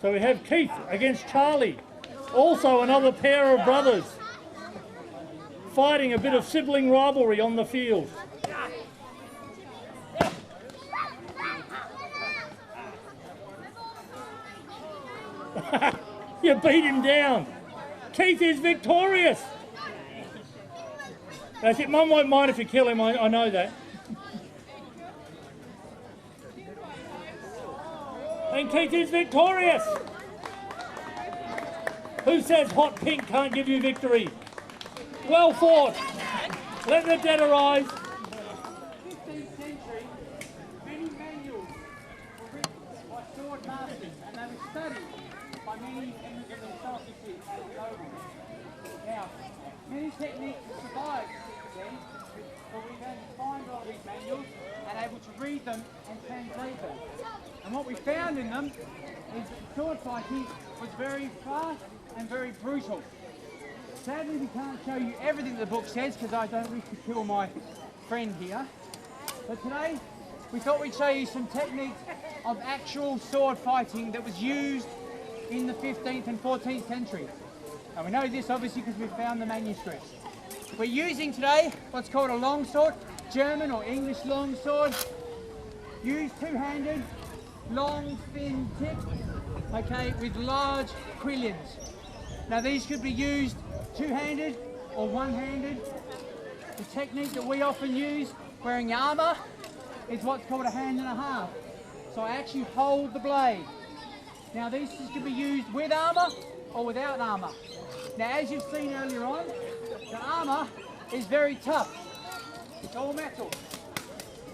So we have Keith against Charlie. Also another pair of brothers fighting a bit of sibling rivalry on the field. You beat him down. Keith is victorious. That's it. Mum won't mind if you kill him, I know that. And Keith is victorious. Who says hot pink can't give you victory? Well fought. Let the dead arise. 15th century, many manuals were written by sword masters and they were studied by many members of the authority and nobles. Now, many techniques have survived then, but we can find all these manuals and able to read them and translate them. And what we found in them is that sword fighting was very fast and very brutal. Sadly, we can't show you everything the book says because I don't wish to kill my friend here. But today, we thought we'd show you some techniques of actual sword fighting that was used in the 15th and 14th centuries. And we know this obviously because we found the manuscripts. We're using today what's called a longsword, German or English longsword. Used two-handed, long, thin tip, okay, with large quillions. Now these could be used two-handed or one-handed. The technique that we often use wearing armour is what's called a hand and a half. So I actually hold the blade. Now these can be used with armour or without armour. Now as you've seen earlier on, the armour is very tough. It's all metal.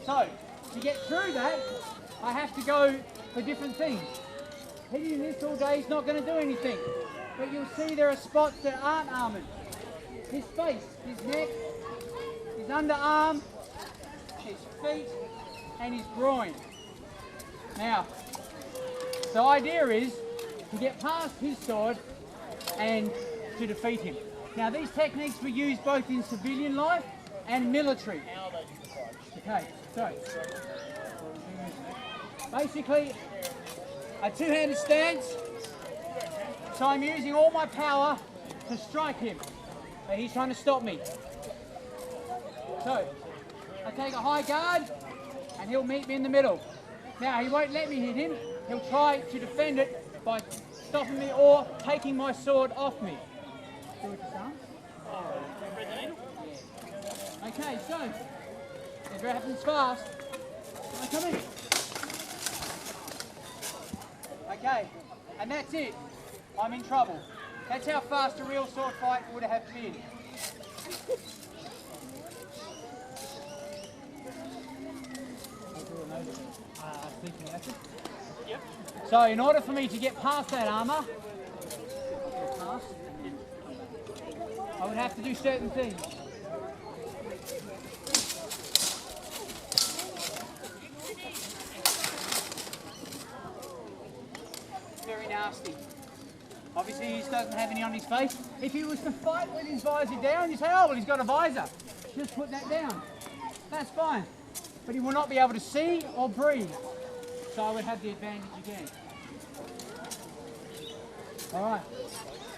So to get through that, I have to go for different things. Hitting this all day is not going to do anything. But you'll see there are spots that aren't armoured. His face, his neck, his underarm, his feet, and his groin. Now, the idea is to get past his sword and to defeat him. Now, these techniques were used both in civilian life and military. Okay, so basically a two-handed stance. So I'm using all my power to strike him, but he's trying to stop me. So I take a high guard and he'll meet me in the middle. Now he won't let me hit him, he'll try to defend it by stopping me or taking my sword off me. See what you're saying? Okay, so if it happens fast, can I come in? Okay, and that's it. I'm in trouble. That's how fast a real sword fight would have been. Yep. So in order for me to get past that armour, I would have to do certain things. Very nasty. Obviously he doesn't have any on his face. If he was to fight with his visor down, you say, oh well, he's got a visor. Just put that down. That's fine. But he will not be able to see or breathe. So I would have the advantage again. Alright.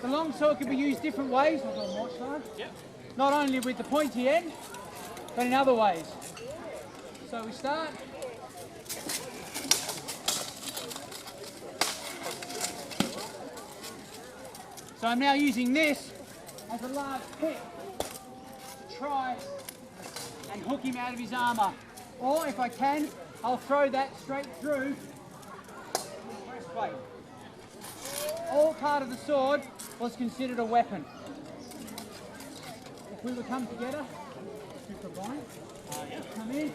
The long sword can be used different ways. I've got a watch line. Yep. Not only with the pointy end, but in other ways. So we start. So I'm now using this as a large hook to try and hook him out of his armour. Or if I can, I'll throw that straight through the breastplate. All part of the sword was considered a weapon. If we would come together, come in,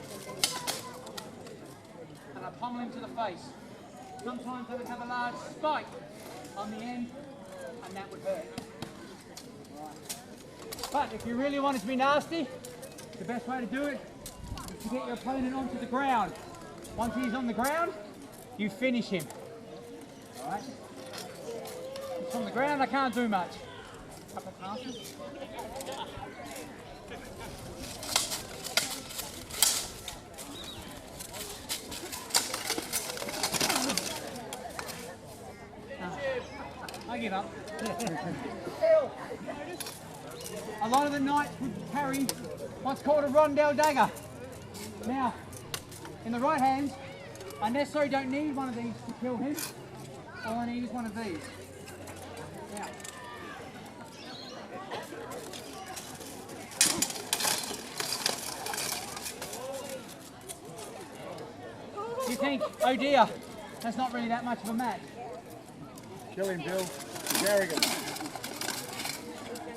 and I pummel him to the face. Sometimes I would have a large spike on the end, and that would hurt. Right. But if you really want it to be nasty, the best way to do it is to get your opponent onto the ground. Once he's on the ground, you finish him. All right. If on the ground, I can't do much. Couple of passes. I give up. A lot of the knights would carry what's called a rondelle dagger. Now, in the right hand, I necessarily don't need one of these to kill him. All I need is one of these. Now, you think, oh dear, that's not really that much of a match. Kill him, Bill. He's arrogant.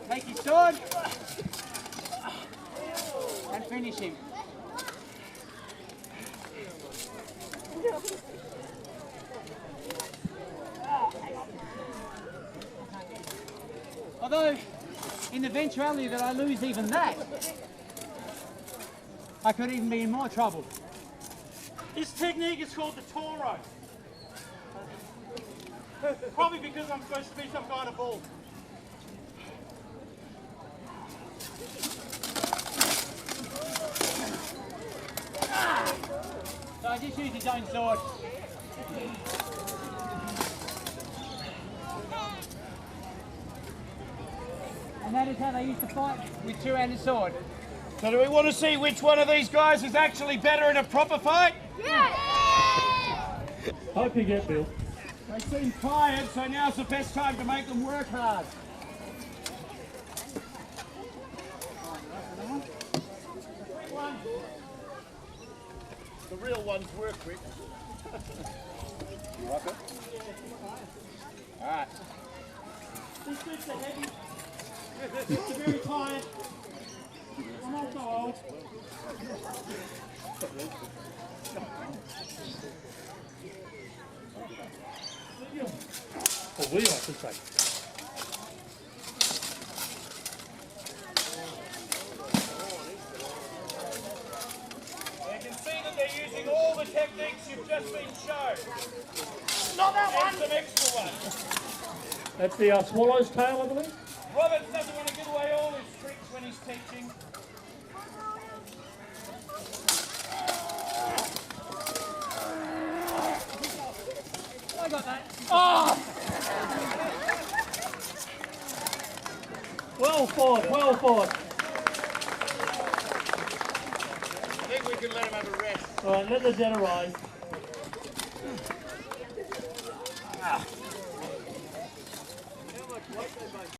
Take his sword and finish him. Although, in the eventuality that I lose even that, I could even be in more trouble. This technique is called the Toro. Probably because I'm supposed to be some kind of bull. So I just use his own sword. And that is how they used to fight with two-handed sword. So do we want to see which one of these guys is actually better in a proper fight? Hope you get Bill. They seem tired, so now's the best time to make them work hard. The real ones work quick. You like it? Alright. These bits are heavy. They're very tired. I'm also old. Or we, I should say. You can see that they're using all the techniques you've just been shown. Not that one! And some extra ones. That's the swallow's tail, I believe. Robert doesn't want to give away all his tricks when he's teaching. I got that. Oh! Well fought, well fought. I think we can let him have a rest. All right, let the dead arise.